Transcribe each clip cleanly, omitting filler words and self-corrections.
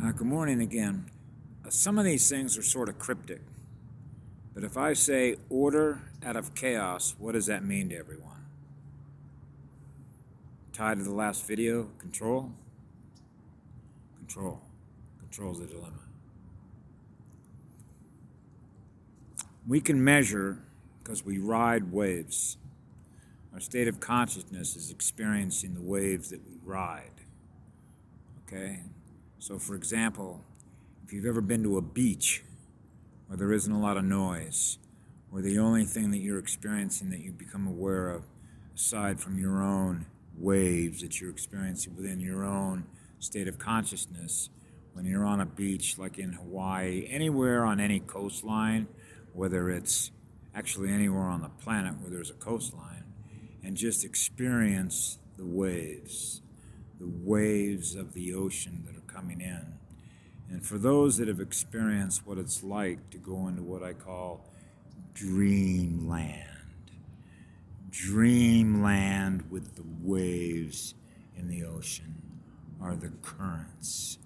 Good morning again. Some of these things are sort of cryptic, but if I say order out of chaos, what does that mean to everyone? Tied to the last video, control? Control. Control's the dilemma. We can measure because we ride waves. Our state of consciousness is experiencing the waves that we ride. Okay? So, for example, if you've ever been to a beach where there isn't a lot of noise, where the only thing that you're experiencing that you become aware of, aside from your own waves that you're experiencing within your own state of consciousness, when you're on a beach like in Hawaii, anywhere on any coastline, whether it's actually anywhere on the planet where there's a coastline, and just experience the waves of the ocean that are coming in. And for those that have experienced what it's like to go into what I call dreamland with the waves in the ocean are the currents,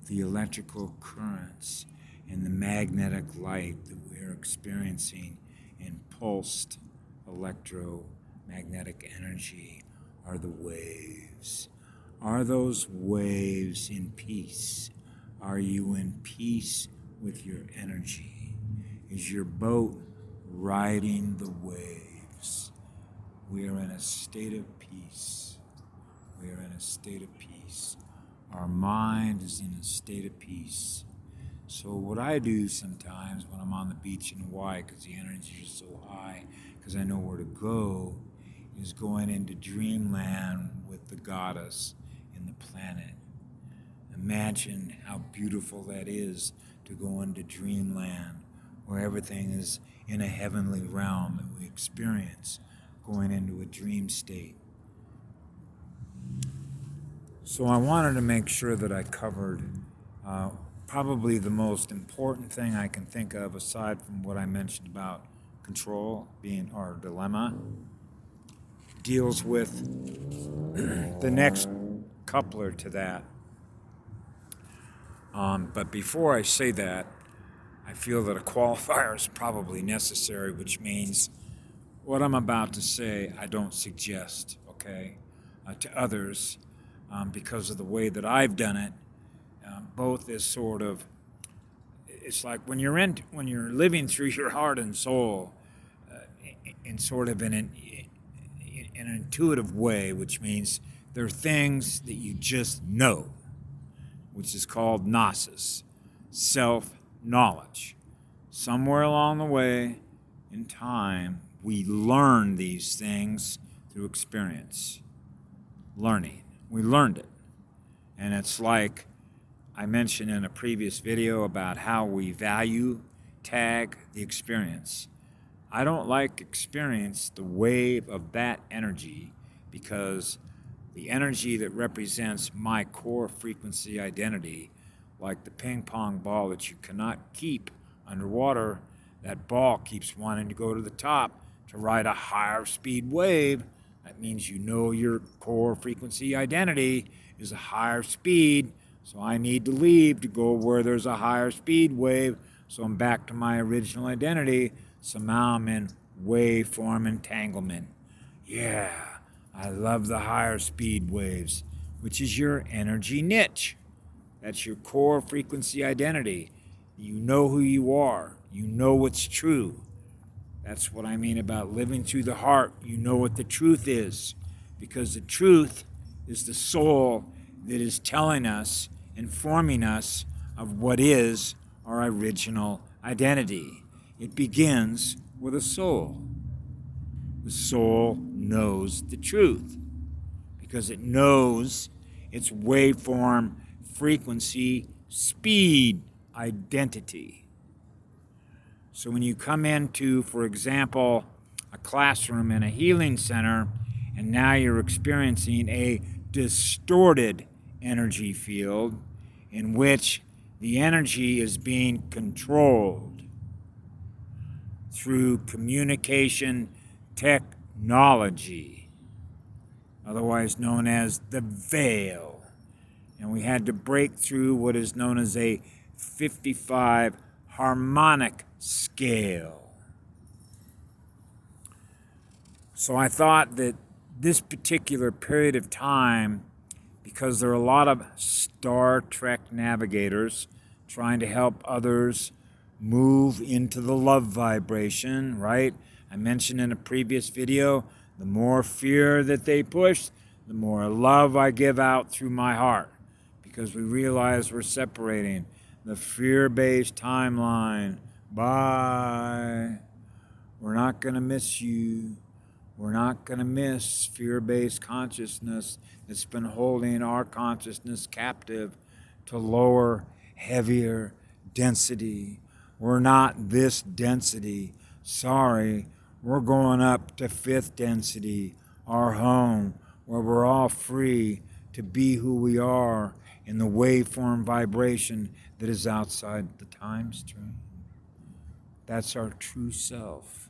the electrical currents and the magnetic light that we are experiencing in pulsed electromagnetic energy are the waves. Are those waves in peace? Are you in peace with your energy? Is your boat riding the waves? We are in a state of peace. We are in a state of peace. Our mind is in a state of peace. So what I do sometimes when I'm on the beach in Hawaii, because the energy is so high, because I know where to go, is going into dreamland with the goddess in the planet. Imagine how beautiful that is to go into dreamland, where everything is in a heavenly realm that we experience, going into a dream state. So I wanted to make sure that I covered probably the most important thing I can think of, aside from what I mentioned about control being our dilemma, deals with the next coupler to that. But before I say that, I feel that a qualifier is probably necessary, which means what I'm about to say I don't suggest, okay, to others, because of the way that I've done it. Both is sort of, it's like when you're living through your heart and soul in sort of an intuitive way, which means there are things that you just know, which is called gnosis, self-knowledge. Somewhere along the way in time, we learn these things through experience. Learning. We learned it. And it's like I mentioned in a previous video about how we value tag the experience. I don't like experience the wave of that energy, because the energy that represents my core frequency identity, like the ping pong ball that you cannot keep underwater, that ball keeps wanting to go to the top to ride a higher speed wave. That means you know your core frequency identity is a higher speed, so I need to leave to go where there's a higher speed wave, so I'm back to my original identity. Somehow I'm in waveform entanglement. Yeah, I love the higher speed waves, which is your energy niche. That's your core frequency identity. You know who you are. You know what's true. That's what I mean about living through the heart. You know what the truth is, because the truth is the soul that is telling us, informing us of what is our original identity. It begins with a soul. The soul knows the truth because it knows its waveform, frequency, speed identity. So when you come into, for example, a classroom in a healing center, and now you're experiencing a distorted energy field in which the energy is being controlled through communication technology, otherwise known as the veil. And we had to break through what is known as a 55 harmonic scale. So I thought that this particular period of time, because there are a lot of Star Trek navigators trying to help others move into the love vibration, right? I mentioned in a previous video, the more fear that they push, the more love I give out through my heart, because we realize we're separating the fear-based timeline. Bye. We're not going to miss you. We're not going to miss fear-based consciousness that's been holding our consciousness captive to lower, heavier density. We're not this density. Sorry, we're going up to fifth density, our home, where we're all free to be who we are in the waveform vibration that is outside the time stream. That's our true self.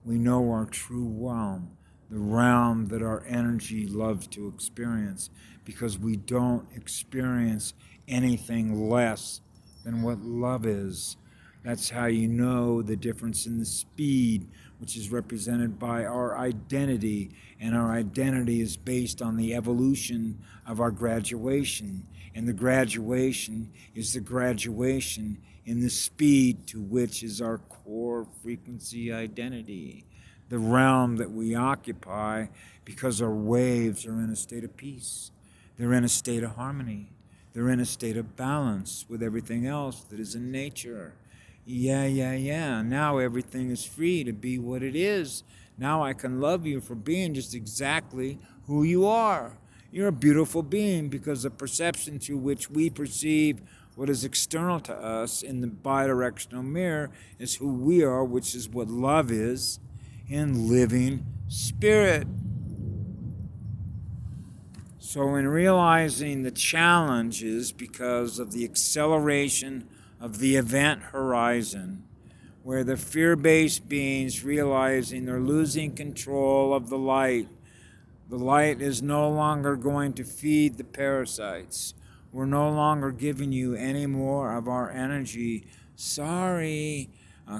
We know our true realm, the realm that our energy loves to experience, because we don't experience anything less than what love is. That's how you know the difference in the speed, which is represented by our identity, and our identity is based on the evolution of our graduation, and the graduation is the graduation in the speed to which is our core frequency identity, the realm that we occupy, because our waves are in a state of peace. They're in a state of harmony. They're in a state of balance with everything else that is in nature. Yeah. Now everything is free to be what it is. Now I can love you for being just exactly who you are. You're a beautiful being, because the perception through which we perceive what is external to us in the bidirectional mirror is who we are, which is what love is in living spirit. So in realizing the challenges because of the acceleration of the event horizon, where the fear-based beings realizing they're losing control of the light is no longer going to feed the parasites. We're no longer giving you any more of our energy. Sorry,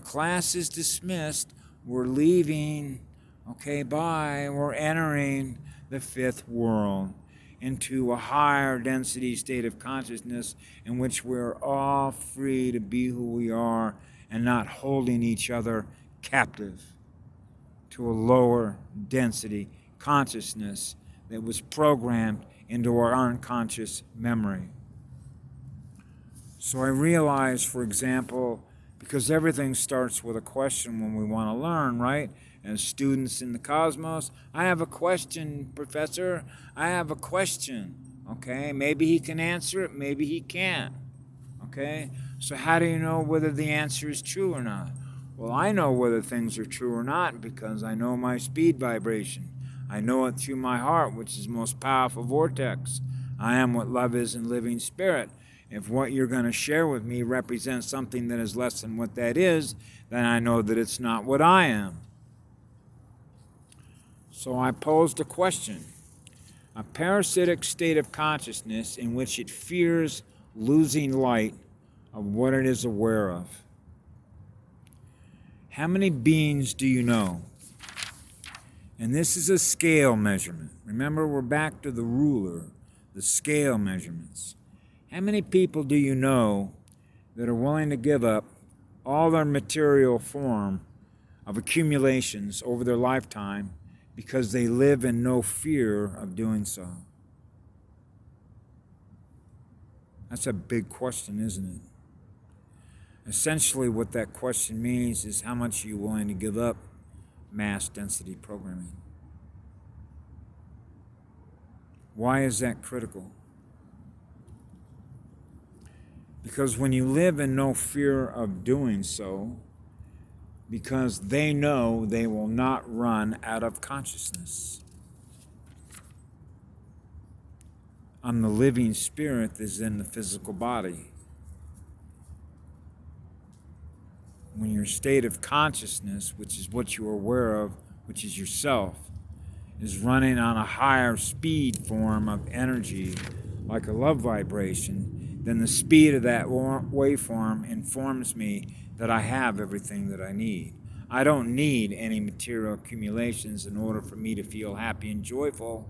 class is dismissed. We're leaving. Okay, bye. We're entering the fifth world, into a higher density state of consciousness in which we're all free to be who we are and not holding each other captive to a lower density consciousness that was programmed into our unconscious memory. So I realized, for example, because everything starts with a question when we want to learn, right? As students in the cosmos, I have a question, Professor. I have a question. Okay, maybe he can answer it, maybe he can't. Okay, so how do you know whether the answer is true or not? Well, I know whether things are true or not because I know my speed vibration. I know it through my heart, which is the most powerful vortex. I am what love is in living spirit. If what you're going to share with me represents something that is less than what that is, then I know that it's not what I am. So I posed a question. A parasitic state of consciousness in which it fears losing light of what it is aware of. How many beings do you know? And this is a scale measurement. Remember, we're back to the ruler, the scale measurements. How many people do you know that are willing to give up all their material form of accumulations over their lifetime because they live in no fear of doing so? That's a big question, isn't it? Essentially, what that question means is how much are you willing to give up mass density programming? Why is that critical? Because when you live in no fear of doing so, because they know they will not run out of consciousness. I'm the living spirit that is in the physical body. When your state of consciousness, which is what you're aware of, which is yourself, is running on a higher speed form of energy, like a love vibration, then the speed of that waveform informs me that I have everything that I need. I don't need any material accumulations in order for me to feel happy and joyful,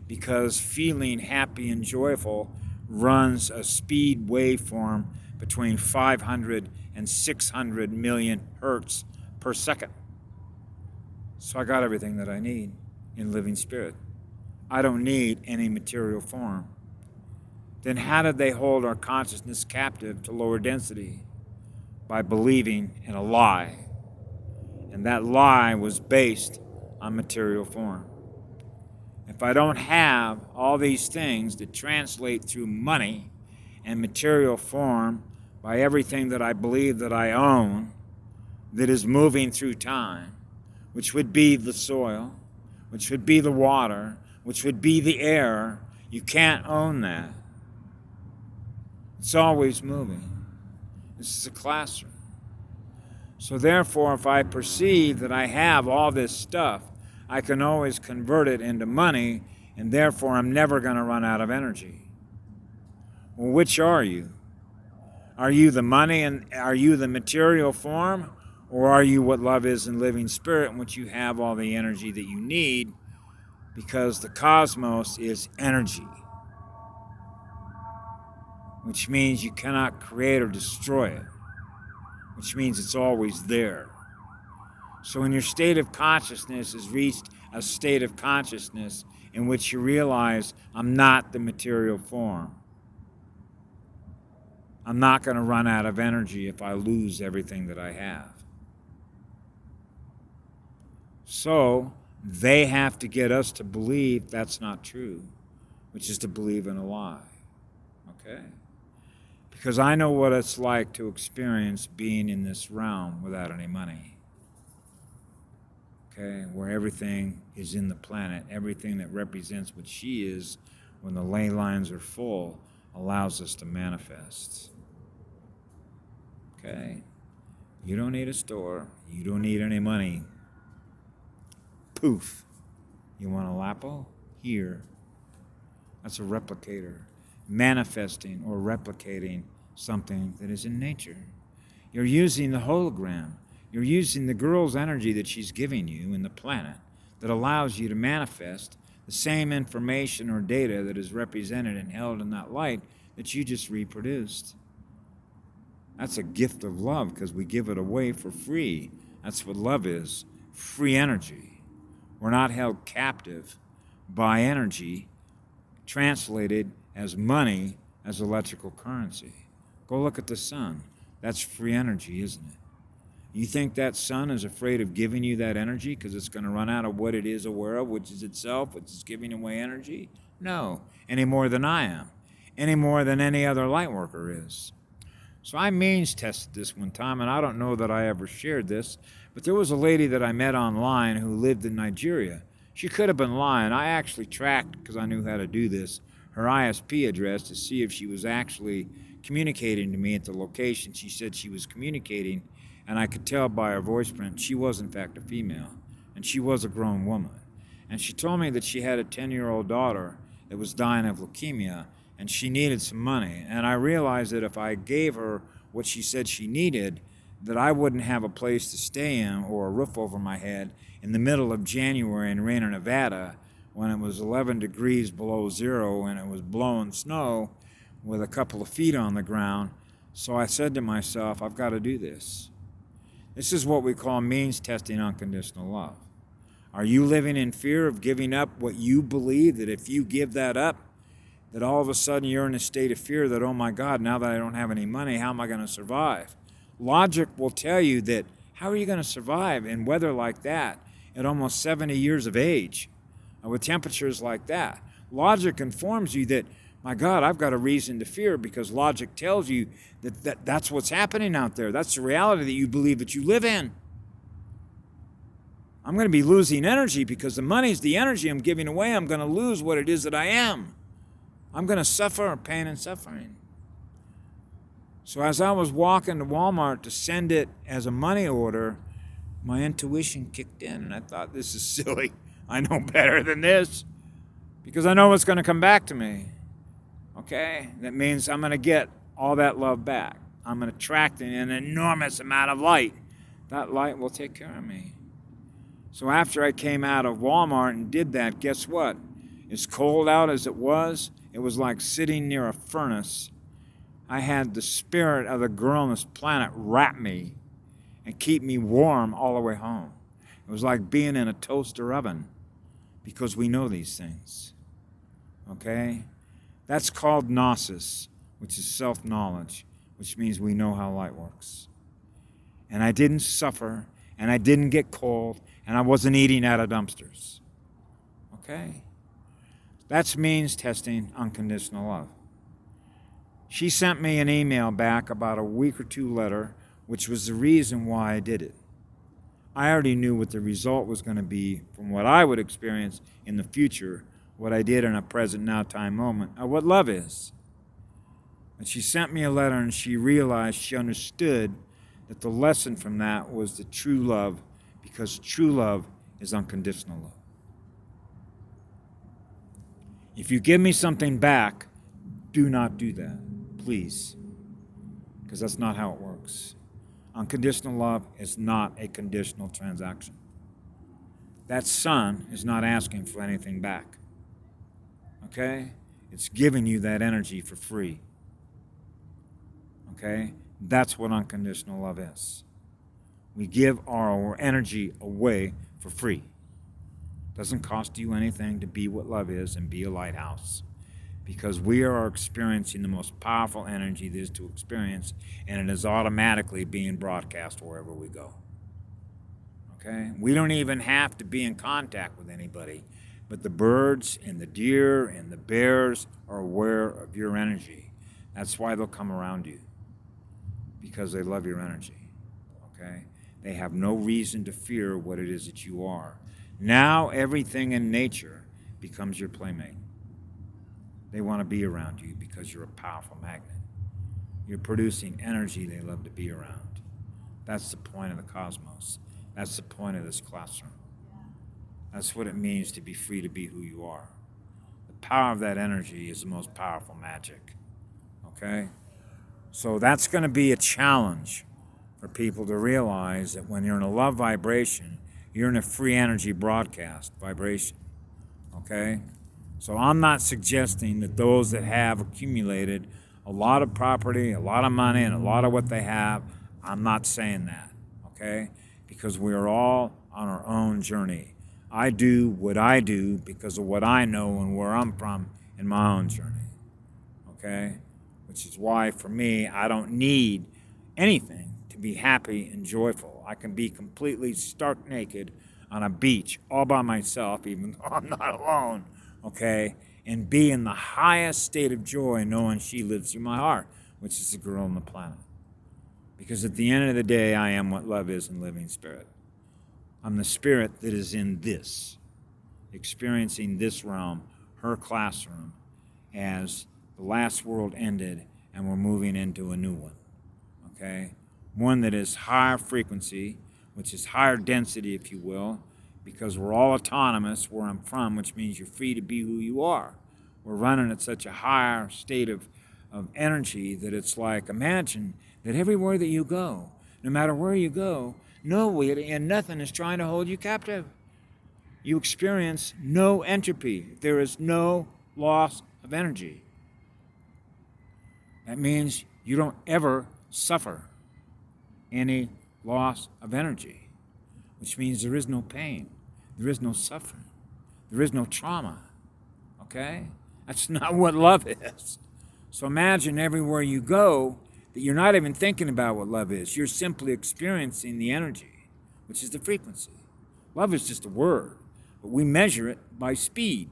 because feeling happy and joyful runs a speed waveform between 500 and 600 million hertz per second. So I got everything that I need in living spirit. I don't need any material form. Then how did they hold our consciousness captive to lower density? By believing in a lie. And that lie was based on material form. If I don't have all these things that translate through money and material form by everything that I believe that I own, that is moving through time, which would be the soil, which would be the water, which would be the air, you can't own that. It's always moving. This is a classroom. So therefore, if I perceive that I have all this stuff, I can always convert it into money, and therefore I'm never going to run out of energy. Well, which are you? Are you the money and are you the material form? Or are you what love is in living spirit, in which you have all the energy that you need? Because the cosmos is energy, which means you cannot create or destroy it, which means it's always there. So when your state of consciousness has reached a state of consciousness in which you realize, I'm not the material form. I'm not going to run out of energy if I lose everything that I have. So they have to get us to believe that's not true, which is to believe in a lie. Okay? Because I know what it's like to experience being in this realm without any money. Okay? Where everything is in the planet, everything that represents what she is when the ley lines are full allows us to manifest. Okay? You don't need a store. You don't need any money. Poof. You want a Lapo? Here. That's a replicator. Manifesting or replicating something that is in nature. You're using the hologram. You're using the girl's energy that she's giving you in the planet that allows you to manifest the same information or data that is represented and held in that light that you just reproduced. That's a gift of love because we give it away for free. That's what love is, free energy. We're not held captive by energy translated as money as electrical currency. Go look at the sun. That's free energy, isn't it? You think that sun is afraid of giving you that energy because it's going to run out of what it is aware of, which is itself, which is giving away energy? No, any more than I am, any more than any other light worker is. So I means tested this one time, and I don't know that I ever shared this, but there was a lady that I met online who lived in Nigeria. She could have been lying. I actually tracked, because I knew how to do this, her ISP address to see if she was actually communicating to me at the location she said she was communicating, and I could tell by her voice print she was in fact a female, and she was a grown woman. And she told me that she had a 10-year-old daughter that was dying of leukemia, and she needed some money. And I realized that if I gave her what she said she needed, that I wouldn't have a place to stay in or a roof over my head in the middle of January in Reno, Nevada, when it was 11 degrees below zero and it was blowing snow with a couple of feet on the ground. So I said to myself, I've got to do this. This is what we call means testing unconditional love. Are you living in fear of giving up what you believe that if you give that up, that all of a sudden you're in a state of fear that, oh my God, now that I don't have any money, how am I going to survive? Logic will tell you that how are you going to survive in weather like that at almost 70 years of age with temperatures like that? Logic informs you that, my God, I've got a reason to fear because logic tells you that that's what's happening out there. That's the reality that you believe that you live in. I'm going to be losing energy because the money's the energy I'm giving away. I'm going to lose what it is that I am. I'm going to suffer pain and suffering. So as I was walking to Walmart to send it as a money order, my intuition kicked in, and I thought, this is silly. I know better than this because I know what's going to come back to me. Okay? That means I'm going to get all that love back. I'm attracting an enormous amount of light. That light will take care of me. So after I came out of Walmart and did that, guess what? As cold out as it was like sitting near a furnace. I had the spirit of the girl on this planet wrap me and keep me warm all the way home. It was like being in a toaster oven, because we know these things. Okay? That's called gnosis, which is self-knowledge, which means we know how light works. And I didn't suffer, and I didn't get cold, and I wasn't eating out of dumpsters. Okay? That means testing unconditional love. She sent me an email back about a week or two later, which was the reason why I did it. I already knew what the result was going to be from what I would experience in the future, what I did in a present now time moment, of what love is. And she sent me a letter, and she realized, she understood that the lesson from that was the true love, because true love is unconditional love. If you give me something back, do not do that, please, because that's not how it works. Unconditional love is not a conditional transaction. That sun is not asking for anything back. Okay? It's giving you that energy for free. Okay? That's what unconditional love is. We give our energy away for free. Doesn't cost you anything to be what love is and be a lighthouse, because we are experiencing the most powerful energy there is to experience, and it is automatically being broadcast wherever we go. Okay? We don't even have to be in contact with anybody, but the birds and the deer and the bears are aware of your energy. That's why they'll come around you, because they love your energy. Okay? They have no reason to fear what it is that you are. Now everything in nature becomes your playmate. They want to be around you because you're a powerful magnet. You're producing energy they love to be around. That's the point of the cosmos. That's the point of this classroom. That's what it means to be free to be who you are. The power of that energy is the most powerful magic. Okay? So that's going to be a challenge for people to realize that when you're in a love vibration, you're in a free energy broadcast vibration. Okay? So I'm not suggesting that those that have accumulated a lot of property, a lot of money, and a lot of what they have, I'm not saying that. Okay? Because we are all on our own journey. I do what I do because of what I know and where I'm from in my own journey. Okay? Which is why, for me, I don't need anything to be happy and joyful. I can be completely stark naked on a beach all by myself, even though I'm not alone, okay? And be in the highest state of joy knowing she lives through my heart, which is the girl on the planet. Because at the end of the day, I am what love is in living spirit. I'm the spirit that is in this, experiencing this realm, her classroom, as the last world ended and we're moving into a new one, okay? One that is higher frequency, which is higher density, if you will, because we're all autonomous where I'm from, which means you're free to be who you are. We're running at such a higher state of energy that it's like, imagine that everywhere that you go, no matter where you go, nobody and nothing is trying to hold you captive. You experience no entropy. There is no loss of energy. That means you don't ever suffer any loss of energy, which means there is no pain, there is no suffering, there is no trauma, okay? That's not what love is. So imagine everywhere you go that you're not even thinking about what love is. You're simply experiencing the energy, which is the frequency. Love is just a word, but we measure it by speed.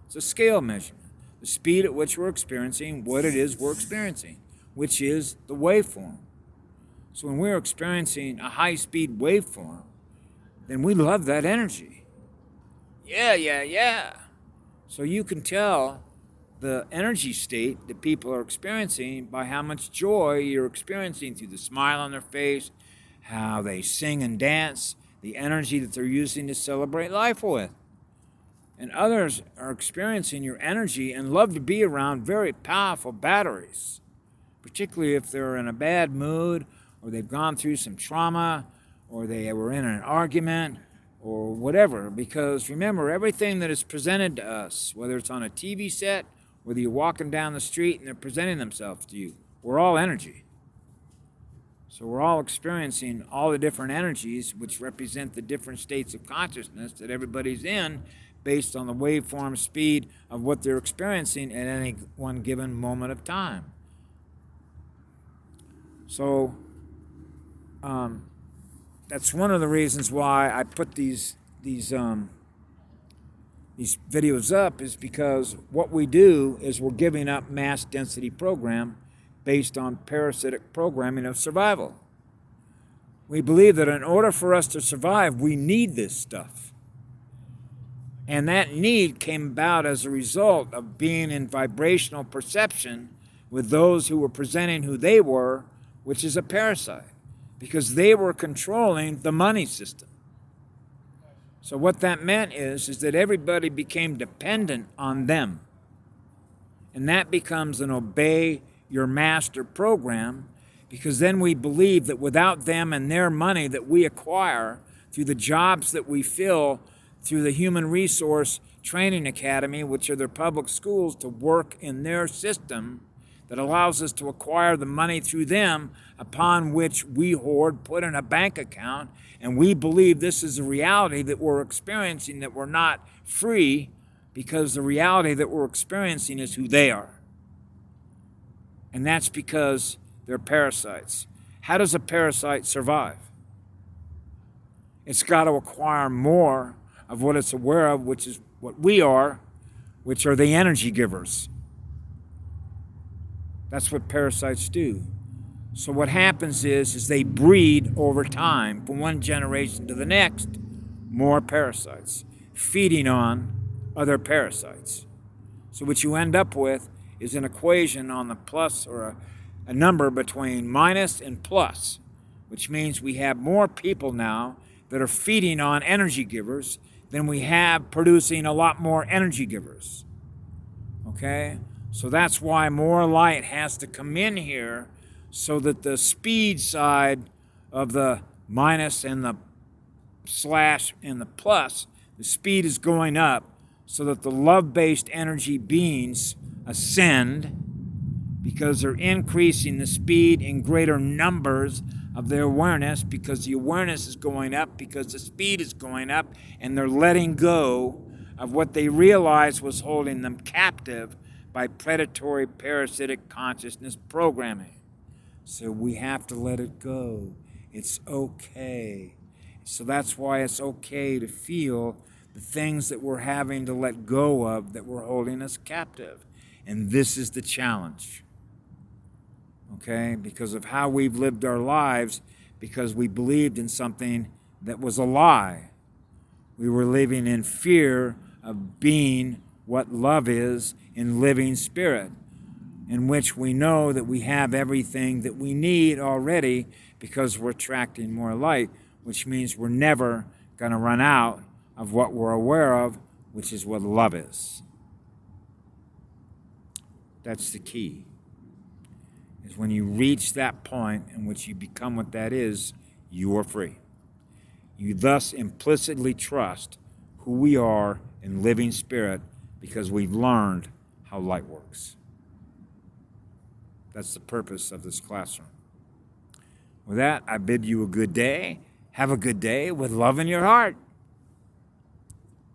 It's a scale measurement. The speed at which we're experiencing what it is we're experiencing, which is the waveform. So when we're experiencing a high-speed waveform, then we love that energy. Yeah. So you can tell the energy state that people are experiencing by how much joy you're experiencing through the smile on their face, how they sing and dance, the energy that they're using to celebrate life with. And others are experiencing your energy and love to be around very powerful batteries, particularly if they're in a bad mood or they've gone through some trauma or they were in an argument or whatever. Because remember, everything that is presented to us, whether it's on a TV set, whether you're walking down the street and they're presenting themselves to you, we're all energy. So we're all experiencing all the different energies which represent the different states of consciousness that everybody's in based on the waveform speed of what they're experiencing at any one given moment of time. So that's one of the reasons why I put these videos up, is because what we do is we're giving up mass density program based on parasitic programming of survival. We believe that in order for us to survive, we need this stuff. And that need came about as a result of being in vibrational perception with those who were presenting who they were, which is a parasite, because they were controlling the money system. So what that meant is that everybody became dependent on them. And that becomes an obey your master program, because then we believe that without them and their money that we acquire through the jobs that we fill through the Human Resource Training Academy, which are their public schools, to work in their system that allows us to acquire the money through them, upon which we hoard, put in a bank account, and we believe this is a reality that we're experiencing, that we're not free, because the reality that we're experiencing is who they are. And that's because they're parasites. How does a parasite survive? It's got to acquire more of what it's aware of, which is what we are, which are the energy givers. That's what parasites do. So what happens is they breed over time, from one generation to the next, more parasites, feeding on other parasites. So what you end up with is an equation on the plus, or a number between minus and plus, which means we have more people now that are feeding on energy givers than we have producing a lot more energy givers. Okay? So that's why more light has to come in here, so that the speed side of the minus and the slash and the plus, the speed is going up, so that the love-based energy beings ascend, because they're increasing the speed in greater numbers of their awareness, because the awareness is going up, because the speed is going up, and they're letting go of what they realized was holding them captive by predatory parasitic consciousness programming. So we have to let it go. It's okay. So that's why it's okay to feel the things that we're having to let go of that were holding us captive. And this is the challenge. Okay? Because of how we've lived our lives, because we believed in something that was a lie. We were living in fear of being what love is in living spirit, in which we know that we have everything that we need already, because we're attracting more light, which means we're never going to run out of what we're aware of, which is what love is. That's the key. Is when you reach that point in which you become what that is, you are free. You thus implicitly trust who we are in living spirit, because we've learned how light works. That's the purpose of this classroom. With that, I bid you a good day. Have a good day with love in your heart.